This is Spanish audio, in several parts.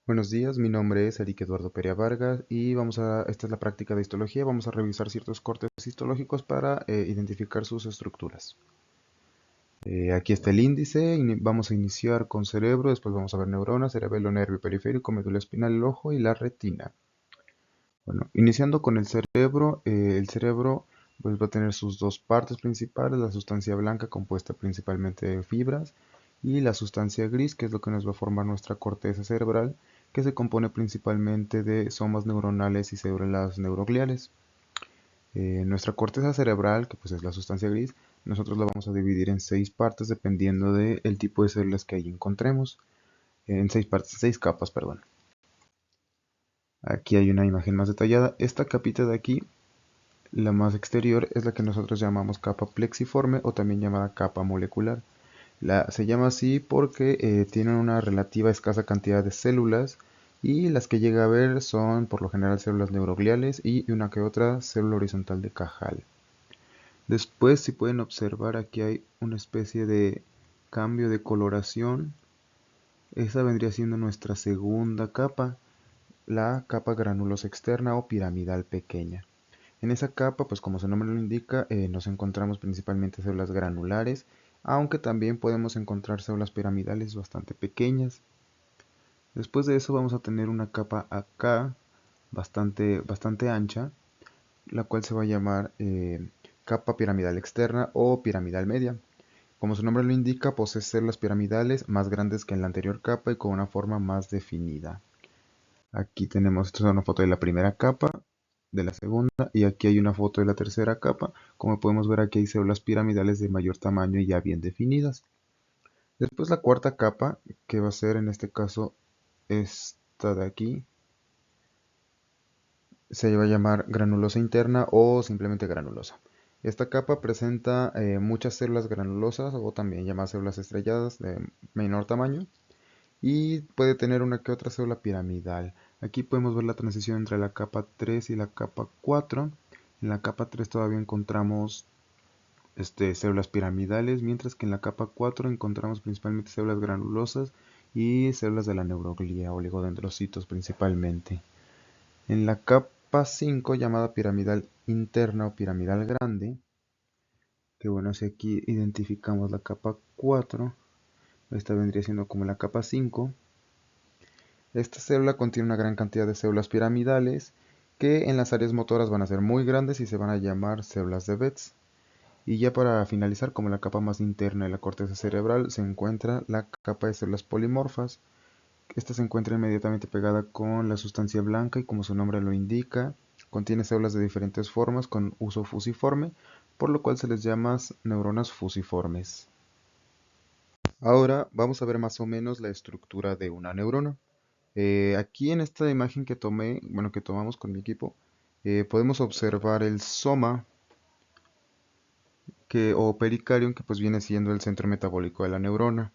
Buenos días, mi nombre es Eric Eduardo Perea Vargas y esta es la práctica de histología. Vamos a revisar ciertos cortes histológicos para identificar sus estructuras. Aquí está el índice, vamos a iniciar con cerebro, después vamos a ver neuronas, cerebelo, nervio periférico, médula espinal, el ojo y la retina. Bueno, iniciando con el cerebro pues, va a tener sus dos partes principales, la sustancia blanca compuesta principalmente de fibras y la sustancia gris, que es lo que nos va a formar nuestra corteza cerebral, que se compone principalmente de somas neuronales y células neurogliales. Nuestra corteza cerebral, que pues es la sustancia gris, nosotros la vamos a dividir en 6 partes dependiendo del tipo de células que ahí encontremos. En 6 capas, perdón. Aquí hay una imagen más detallada. Esta capita de aquí, la más exterior, es la que nosotros llamamos capa plexiforme o también llamada capa molecular. Se llama así porque tienen una relativa escasa cantidad de células y las que llega a ver son por lo general células neurogliales y una que otra célula horizontal de Cajal. Después, si pueden observar, aquí hay una especie de cambio de coloración. Esa vendría siendo nuestra segunda capa, la capa granulosa externa o piramidal pequeña. En esa capa, pues como su nombre lo indica, nos encontramos principalmente células granulares, aunque también podemos encontrar células piramidales bastante pequeñas. Después de eso vamos a tener una capa acá, bastante ancha, la cual se va a llamar capa piramidal externa o piramidal media. Como su nombre lo indica, posee células piramidales más grandes que en la anterior capa y con una forma más definida. Aquí tenemos, esta es una foto de la primera capa, de la segunda, y aquí hay una foto de la tercera capa. Como podemos ver, aquí hay células piramidales de mayor tamaño y ya bien definidas. Después la cuarta capa, que va a ser en este caso esta de aquí, se va a llamar granulosa interna o simplemente granulosa. Esta capa presenta muchas células granulosas o también llamadas células estrelladas de menor tamaño y puede tener una que otra célula piramidal. Aquí podemos ver la transición entre la capa 3 y la capa 4. En la capa 3 todavía encontramos células piramidales, mientras que en la capa 4 encontramos principalmente células granulosas y células de la neuroglía, oligodendrocitos principalmente. En la capa 5, llamada piramidal interna o piramidal grande, que bueno, si aquí identificamos la capa 4, esta vendría siendo como la capa 5. Esta célula contiene una gran cantidad de células piramidales que en las áreas motoras van a ser muy grandes y se van a llamar células de Betz. Y ya para finalizar, como la capa más interna de la corteza cerebral, se encuentra la capa de células polimorfas. Esta se encuentra inmediatamente pegada con la sustancia blanca y como su nombre lo indica, contiene células de diferentes formas con uso fusiforme, por lo cual se les llama neuronas fusiformes. Ahora vamos a ver más o menos la estructura de una neurona. Aquí en esta imagen que que tomamos con mi equipo, podemos observar el soma o pericarium, que pues viene siendo el centro metabólico de la neurona.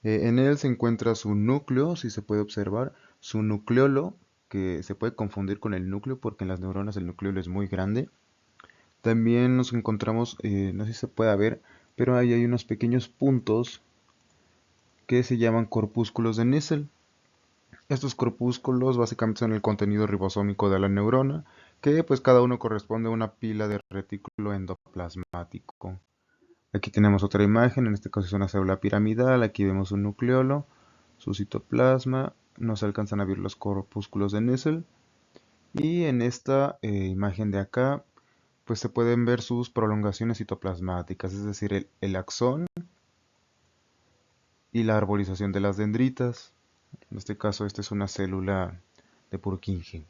En él se encuentra su núcleo, si se puede observar, su nucleolo, que se puede confundir con el núcleo porque en las neuronas el nucleolo es muy grande. También nos encontramos, no sé si se puede ver, pero ahí hay unos pequeños puntos que se llaman corpúsculos de Nissl. Estos corpúsculos básicamente son el contenido ribosómico de la neurona, que pues cada uno corresponde a una pila de retículo endoplasmático. Aquí tenemos otra imagen, en este caso es una célula piramidal, aquí vemos un nucleolo, su citoplasma, no se alcanzan a ver los corpúsculos de Nissl, y en esta imagen de acá pues se pueden ver sus prolongaciones citoplasmáticas, es decir, el axón y la arborización de las dendritas. En este caso, esta es una célula de Purkinje.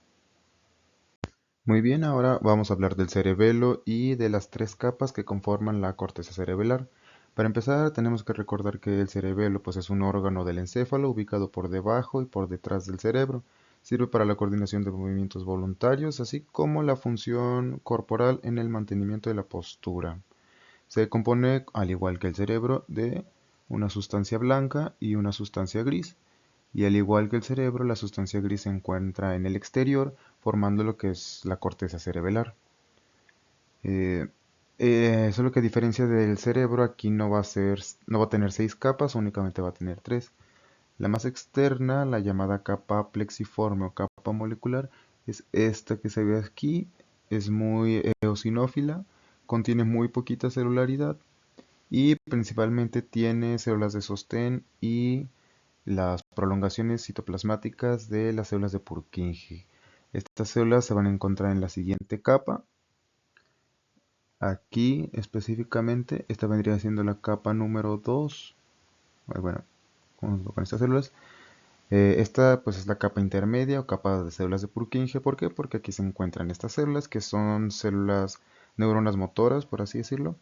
Muy bien, ahora vamos a hablar del cerebelo y de las 3 capas que conforman la corteza cerebelar. Para empezar, tenemos que recordar que el cerebelo pues, es un órgano del encéfalo ubicado por debajo y por detrás del cerebro. Sirve para la coordinación de movimientos voluntarios, así como la función corporal en el mantenimiento de la postura. Se compone, al igual que el cerebro, de una sustancia blanca y una sustancia gris. Y al igual que el cerebro, la sustancia gris se encuentra en el exterior, formando lo que es la corteza cerebelar. Eh, Solo que a diferencia del cerebro, aquí no va a tener 6 capas, únicamente va a tener 3. La más externa, la llamada capa plexiforme o capa molecular, es esta que se ve aquí. Es muy eosinófila, contiene muy poquita celularidad y principalmente tiene células de sostén y las prolongaciones citoplasmáticas de las células de Purkinje. Estas células se van a encontrar en la siguiente capa. Aquí específicamente, esta vendría siendo la capa número 2. Bueno, con estas células. Esta pues es la capa intermedia o capa de células de Purkinje. ¿Por qué? Porque aquí se encuentran estas células que son células, neuronas motoras, por así decirlo,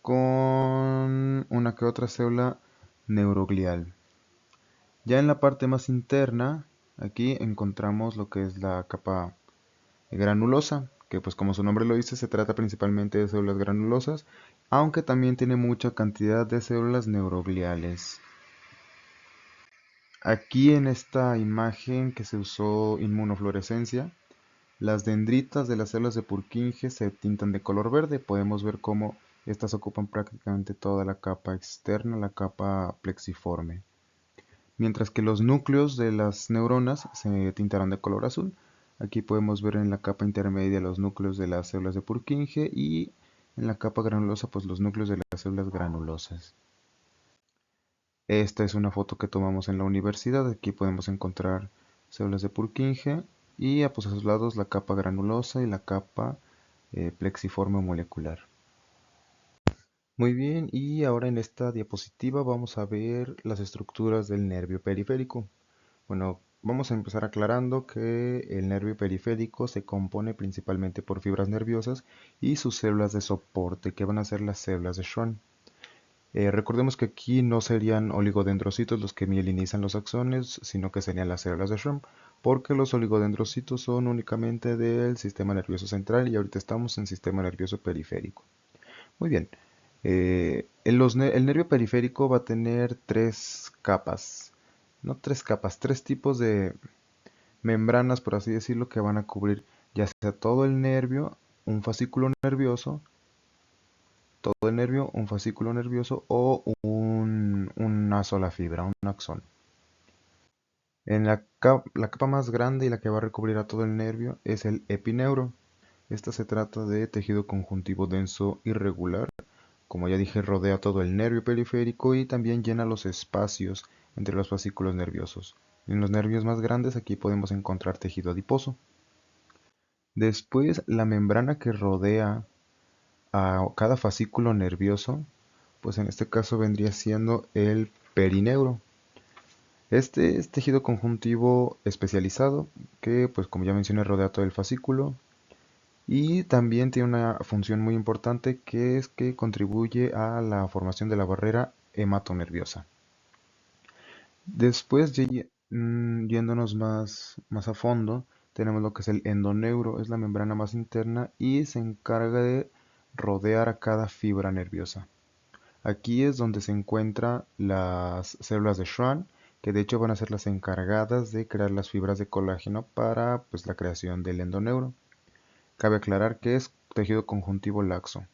con una que otra célula neuroglial. Ya en la parte más interna, aquí encontramos lo que es la capa granulosa, que pues como su nombre lo dice, se trata principalmente de células granulosas, aunque también tiene mucha cantidad de células neurogliales. Aquí en esta imagen que se usó inmunofluorescencia, las dendritas de las células de Purkinje se tintan de color verde. Podemos ver cómo estas ocupan prácticamente toda la capa externa, la capa plexiforme. Mientras que los núcleos de las neuronas se tintarán de color azul. Aquí podemos ver en la capa intermedia los núcleos de las células de Purkinje y en la capa granulosa pues los núcleos de las células granulosas. Esta es una foto que tomamos en la universidad. Aquí podemos encontrar células de Purkinje y pues, a sus lados la capa granulosa y la capa plexiforme molecular. Muy bien, y ahora en esta diapositiva vamos a ver las estructuras del nervio periférico. Bueno, vamos a empezar aclarando que el nervio periférico se compone principalmente por fibras nerviosas y sus células de soporte, que van a ser las células de Schwann. Recordemos que aquí no serían oligodendrocitos los que mielinizan los axones, sino que serían las células de Schwann, porque los oligodendrocitos son únicamente del sistema nervioso central y ahorita estamos en sistema nervioso periférico. Muy bien, el nervio periférico va a tener tres capas, no tres capas, tres tipos de membranas, por así decirlo, que van a cubrir ya sea todo el nervio, un fascículo nervioso, todo el nervio, un fascículo nervioso o una sola fibra, un axón. En la capa más grande y la que va a recubrir a todo el nervio es el epineuro. Esta se trata de tejido conjuntivo denso irregular. Como ya dije, rodea todo el nervio periférico y también llena los espacios entre los fascículos nerviosos. En los nervios más grandes aquí podemos encontrar tejido adiposo. Después, la membrana que rodea a cada fascículo nervioso, pues en este caso vendría siendo el perineuro. Este es tejido conjuntivo especializado que, pues como ya mencioné, rodea todo el fascículo y también tiene una función muy importante que es que contribuye a la formación de la barrera hematonerviosa. Después, yéndonos más a fondo, tenemos lo que es el endoneuro, es la membrana más interna y se encarga de rodear a cada fibra nerviosa. Aquí es donde se encuentran las células de Schwann, que de hecho van a ser las encargadas de crear las fibras de colágeno para pues, la creación del endoneuro. Cabe aclarar que es tejido conjuntivo laxo.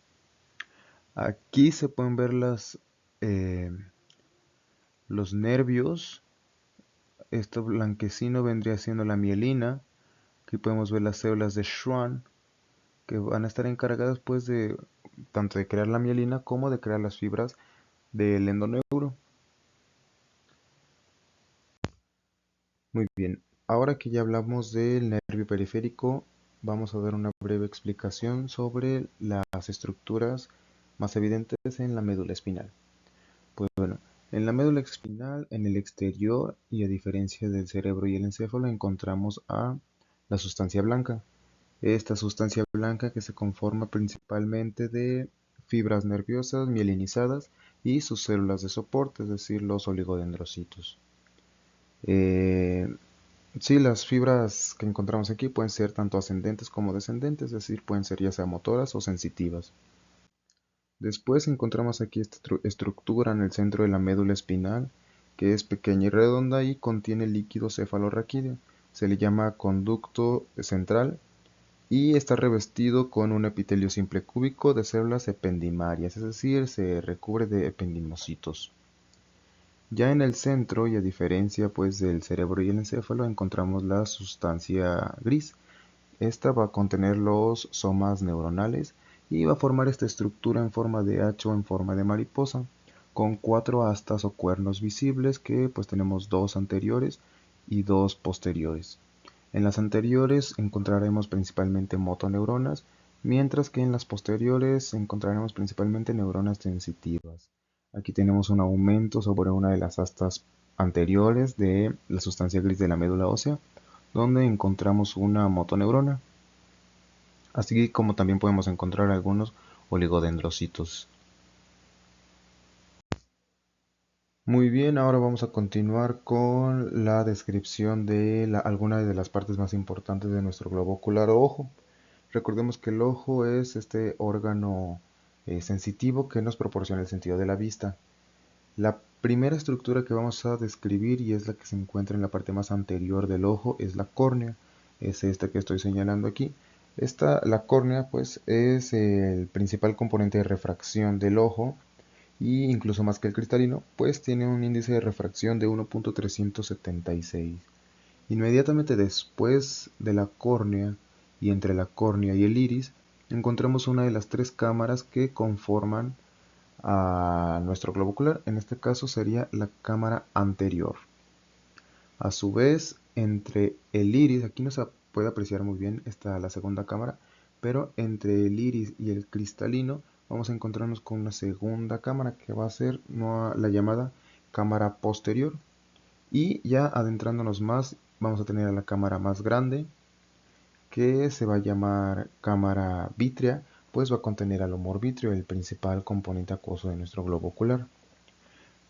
Aquí se pueden ver eh, los nervios. Esto blanquecino vendría siendo la mielina. Aquí podemos ver las células de Schwann, que van a estar encargadas pues de tanto de crear la mielina como de crear las fibras del endoneuro. Muy bien, ahora que ya hablamos del nervio periférico, vamos a dar una breve explicación sobre las estructuras más evidentes en la médula espinal. Pues bueno, en la médula espinal, en el exterior y a diferencia del cerebro y el encéfalo, encontramos a la sustancia blanca. Esta sustancia blanca que se conforma principalmente de fibras nerviosas mielinizadas y sus células de soporte, es decir, los oligodendrocitos. Eh, Sí, las fibras que encontramos aquí pueden ser tanto ascendentes como descendentes, es decir, pueden ser ya sea motoras o sensitivas. Después encontramos aquí esta estructura en el centro de la médula espinal, que es pequeña y redonda y contiene líquido cefalorraquídeo. Se le llama conducto central y está revestido con un epitelio simple cúbico de células ependimarias, es decir, se recubre de ependimocitos. Ya en el centro, y a diferencia pues del cerebro y el encéfalo, encontramos la sustancia gris. Esta va a contener los somas neuronales y va a formar esta estructura en forma de H o en forma de mariposa, con 4 astas o cuernos visibles que pues tenemos 2 anteriores y 2 posteriores. En las anteriores encontraremos principalmente motoneuronas, mientras que en las posteriores encontraremos principalmente neuronas sensitivas. Aquí tenemos un aumento sobre una de las astas anteriores de la sustancia gris de la médula ósea, donde encontramos una motoneurona, así como también podemos encontrar algunos oligodendrocitos. Muy bien, ahora vamos a continuar con la descripción de algunas de las partes más importantes de nuestro globo ocular o ojo. Recordemos que el ojo es este órgano sensitivo que nos proporciona el sentido de la vista. La primera estructura que vamos a describir, y es la que se encuentra en la parte más anterior del ojo, es la córnea. Es esta que estoy señalando aquí. La córnea pues es el principal componente de refracción del ojo, y incluso más que el cristalino, pues tiene un índice de refracción de 1.376. Inmediatamente después de la córnea y entre la córnea y el iris, encontramos una de las 3 cámaras que conforman a nuestro globo ocular. En este caso sería la cámara anterior. A su vez, entre el iris, aquí no se puede apreciar muy bien, está la segunda cámara, pero entre el iris y el cristalino vamos a encontrarnos con una segunda cámara que va a ser la llamada cámara posterior. Y ya adentrándonos más, vamos a tener a la cámara más grande, que se va a llamar cámara vítrea, pues va a contener al humor vítreo, el principal componente acuoso de nuestro globo ocular.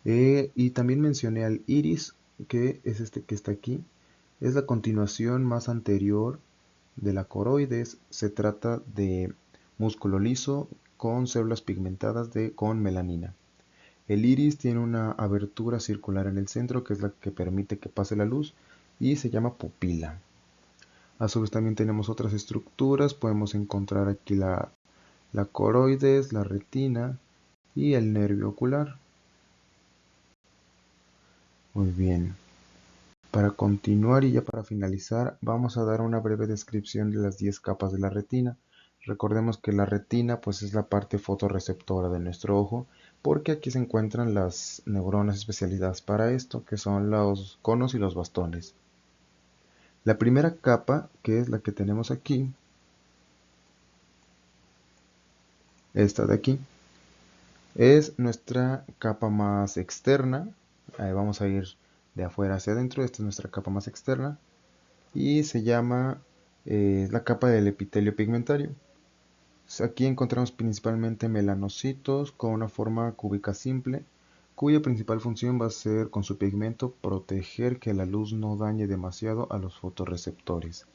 Y también mencioné al iris, que es este que está aquí. Es la continuación más anterior de la coroides. Se trata de músculo liso con células pigmentadas con melanina. El iris tiene una abertura circular en el centro, que es la que permite que pase la luz, y se llama pupila. A su vez también tenemos otras estructuras. Podemos encontrar aquí la coroides, la retina y el nervio ocular. Muy bien. Para continuar y ya para finalizar, vamos a dar una breve descripción de las 10 capas de la retina. Recordemos que la retina pues es la parte fotorreceptora de nuestro ojo, porque aquí se encuentran las neuronas especializadas para esto, que son los conos y los bastones. La primera capa, que es la que tenemos aquí, esta de aquí, es nuestra capa más externa. Ahí vamos a ir de afuera hacia adentro. Esta es nuestra capa más externa y se llama la capa del epitelio pigmentario. Aquí encontramos principalmente melanocitos con una forma cúbica simple, cuya principal función va a ser con su pigmento proteger que la luz no dañe demasiado a los fotorreceptores.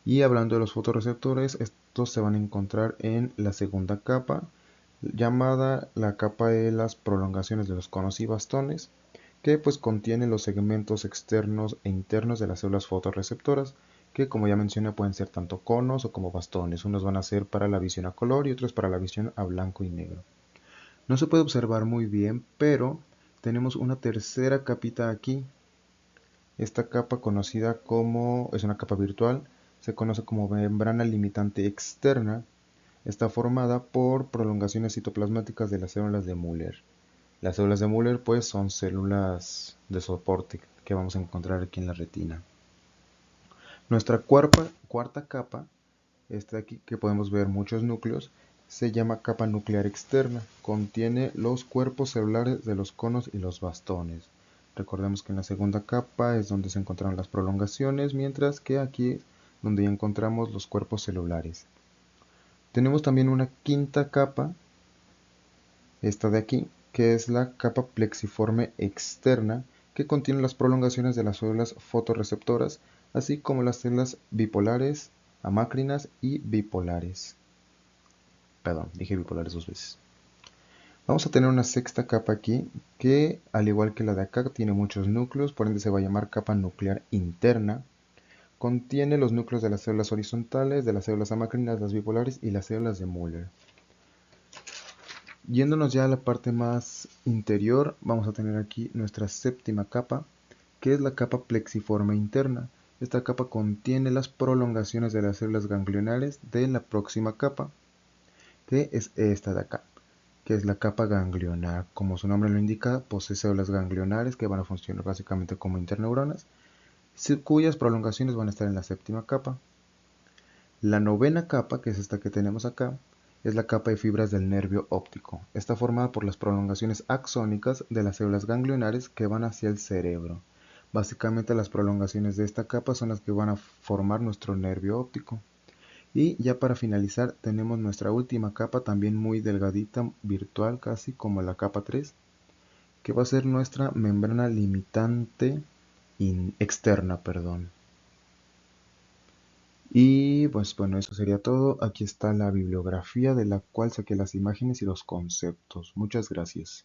Y hablando de los fotorreceptores, estos se van a encontrar en la segunda capa, llamada la capa de las prolongaciones de los conos y bastones, que pues contiene los segmentos externos e internos de las células fotorreceptoras, que como ya mencioné pueden ser tanto conos o como bastones. Unos van a ser para la visión a color y otros para la visión a blanco y negro. No se puede observar muy bien, pero tenemos una tercera capita aquí. Esta capa es una capa virtual, se conoce como membrana limitante externa. Está formada por prolongaciones citoplasmáticas de las células de Müller. Las células de Müller pues son células de soporte que vamos a encontrar aquí en la retina. Nuestra cuarta capa, esta de aquí que podemos ver muchos núcleos, se llama capa nuclear externa. Contiene los cuerpos celulares de los conos y los bastones. Recordemos que en la segunda capa es donde se encontraron las prolongaciones, mientras que aquí es donde ya encontramos los cuerpos celulares. Tenemos también una quinta capa, esta de aquí, que es la capa plexiforme externa, que contiene las prolongaciones de las células fotorreceptoras, así como las células bipolares, amácrinas y bipolares. Perdón, dije bipolares 2 veces. Vamos a tener una sexta capa aquí, que al igual que la de acá tiene muchos núcleos, por ende se va a llamar capa nuclear interna. Contiene los núcleos de las células horizontales, de las células amacrinas, las bipolares y las células de Müller. Yéndonos ya a la parte más interior, vamos a tener aquí nuestra séptima capa, que es la capa plexiforme interna. Esta capa contiene las prolongaciones de las células ganglionares de la próxima capa, que es esta de acá, que es la capa ganglionar. Como su nombre lo indica, posee células ganglionares que van a funcionar básicamente como interneuronas, cuyas prolongaciones van a estar en la séptima capa. La novena capa, que es esta que tenemos acá, es la capa de fibras del nervio óptico. Está formada por las prolongaciones axónicas de las células ganglionares que van hacia el cerebro. Básicamente las prolongaciones de esta capa son las que van a formar nuestro nervio óptico. Y ya para finalizar tenemos nuestra última capa, también muy delgadita, virtual casi como la capa 3, que va a ser nuestra membrana limitante externa, perdón. Y pues bueno, eso sería todo. Aquí está la bibliografía de la cual saqué las imágenes y los conceptos. Muchas gracias.